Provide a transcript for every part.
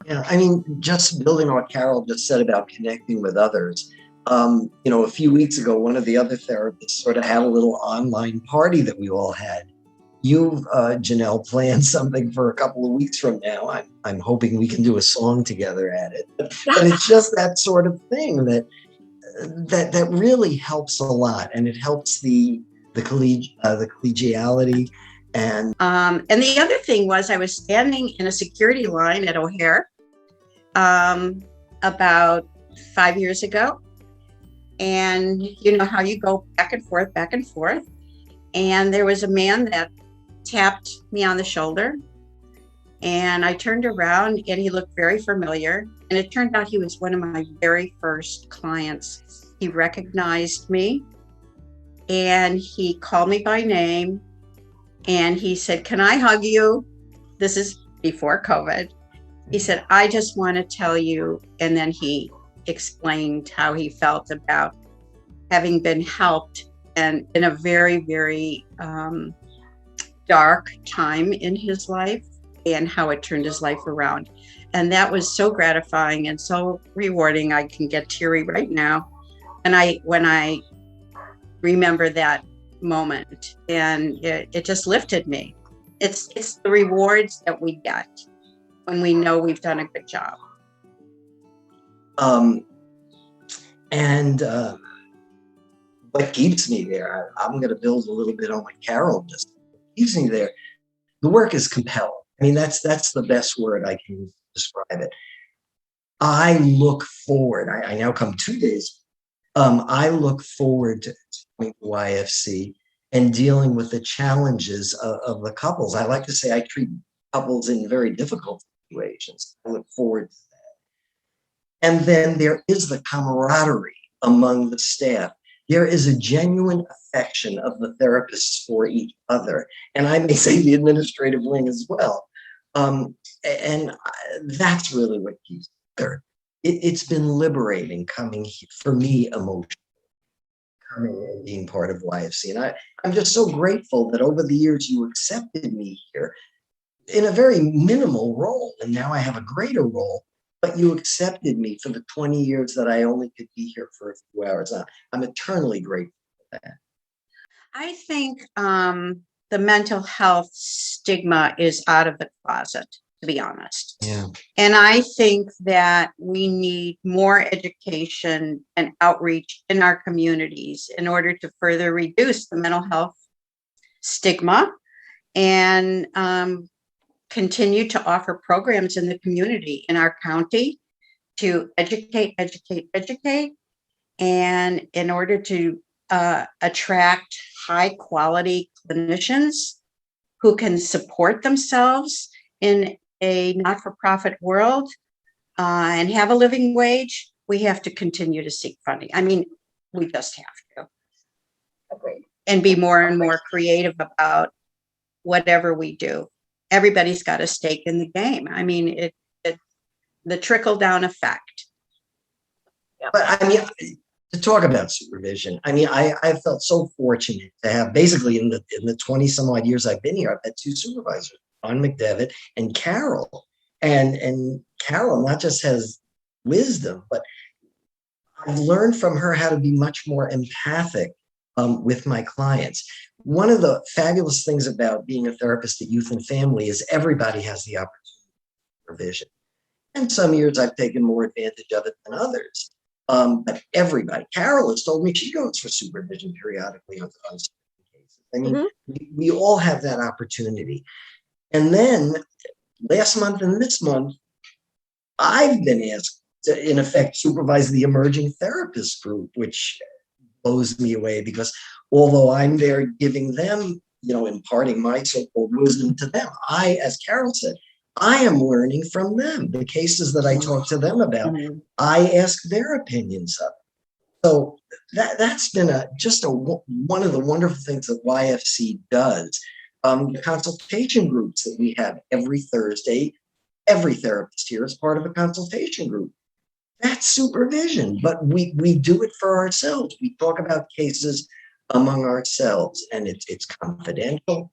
Yeah, I mean, just building on what Carol just said about connecting with others. A few weeks ago, one of the other therapists sort of had a little online party that we all had. You've, Janelle, planned something for a couple of weeks from now. I'm hoping we can do a song together at it. But it's just that sort of thing that really helps a lot, and it helps the collegiality. And the other thing was I was standing in a security line at O'Hare about 5 years ago. And you know how you go back and forth, back and forth. And there was a man that tapped me on the shoulder. And I turned around and he looked very familiar. And it turned out he was one of my very first clients. He recognized me and he called me by name. And he said, "Can I hug you?" This is before COVID. He said, "I just want to tell you." And then he explained how he felt about having been helped and in a very, very dark time in his life and how it turned his life around. And that was so gratifying and so rewarding. I can get teary right now. And when I remember that moment, and it just lifted me. It's the rewards that we get when we know we've done a good job. And what keeps me there, I'm going to build a little bit on what Carol just said. What keeps me there, the work is compelling. I mean, that's the best word I can describe it. I look forward. I now come 2 days. I look forward to coming to YFC and dealing with the challenges of the couples. I like to say I treat couples in very difficult situations. I look forward to that. And then there is the camaraderie among the staff. There is a genuine affection of the therapists for each other. And I may say the administrative wing as well. And that's really what keeps me there. It's been liberating coming here, for me emotionally, coming and being part of YFC. And I'm just so grateful that over the years you accepted me here in a very minimal role. And now I have a greater role, but you accepted me for the 20 years that I only could be here for a few hours. I'm eternally grateful for that. I think the mental health stigma is out of the closet, to be honest. Yeah. And I think that we need more education and outreach in our communities in order to further reduce the mental health stigma and continue to offer programs in the community in our county to educate. And in order to attract high quality clinicians who can support themselves in a not-for-profit world and have a living wage, we have to continue to seek funding. I mean, we just have to. Agreed. And be more and more creative about whatever we do. Everybody's got a stake in the game. I mean, the trickle-down effect. But I mean, to talk about supervision, I mean, I felt so fortunate to have basically in the 20 some odd years I've been here, I've had two supervisors, John McDevitt and Carol. And Carol not just has wisdom, but I've learned from her how to be much more empathic with my clients. One of the fabulous things about being a therapist at Youth and Family is everybody has the opportunity for supervision. And some years I've taken more advantage of it than others. But everybody, Carol has told me she goes for supervision periodically on certain cases. I mean, we all have that opportunity. And then last month and this month, I've been asked to, in effect, supervise the emerging therapist group, which blows me away because although I'm there giving them, imparting my so-called wisdom to them, I, as Carol said, I am learning from them. The cases that I talk to them about, I ask their opinions of. So that's been one of the wonderful things that YFC does. The consultation groups that we have every Thursday, every therapist here is part of a consultation group. That's supervision, but we do it for ourselves. We talk about cases among ourselves, and it's confidential.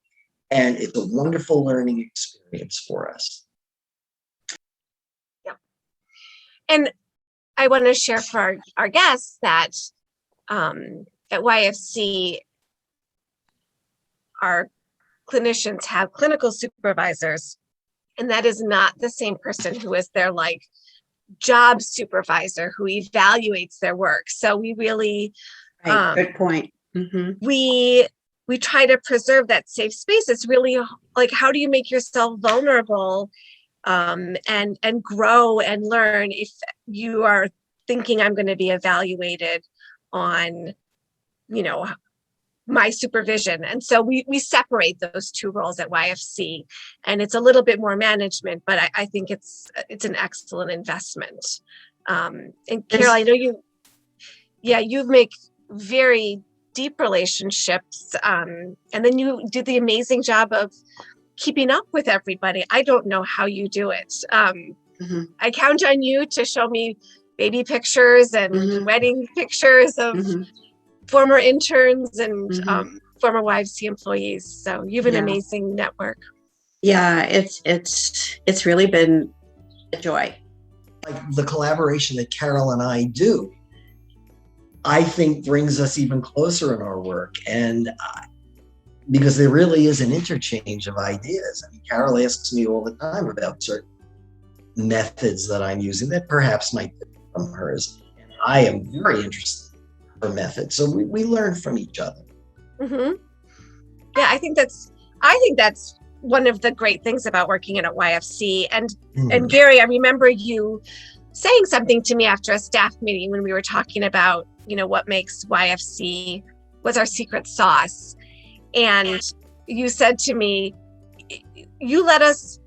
And it's a wonderful learning experience for us. And I want to share for our guests that at YFC, our clinicians have clinical supervisors, and that is not the same person who is their like job supervisor who evaluates their work. So we really, Right. Good point. Mm-hmm. we try to preserve that safe space. It's really like, how do you make yourself vulnerable and grow and learn if you are thinking I'm going to be evaluated on, you know, my supervision. And so we separate those two roles at YFC, and it's a little bit more management, but I think it's an excellent investment. And Carol, I know you make very deep relationships, and then you do the amazing job of keeping up with everybody. I don't know how you do it. Mm-hmm. I count on you to show me baby pictures and Mm-hmm. wedding pictures of Mm-hmm. former interns and Mm-hmm. former YFC employees. So you have an amazing network. Yeah, it's really been a joy. Like the collaboration that Carol and I do, I think brings us even closer in our work. And because there really is an interchange of ideas. I mean, Carol asks me all the time about certain methods that I'm using that perhaps might be from hers. And I am very interested in her methods. So we learn from each other. Mm-hmm. Yeah, I think that's one of the great things about working at YFC. And Gary, I remember you saying something to me after a staff meeting when we were talking about, you know, what makes YFC, what's our secret sauce. And you said to me, you let us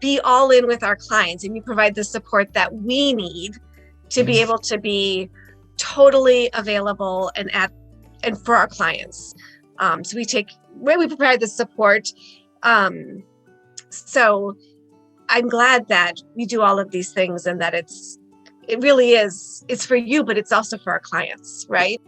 be all in with our clients and you provide the support that we need to be able to be totally available and for our clients. So we provide the support. So I'm glad that we do all of these things and that it really is, it's for you, but it's also for our clients, right?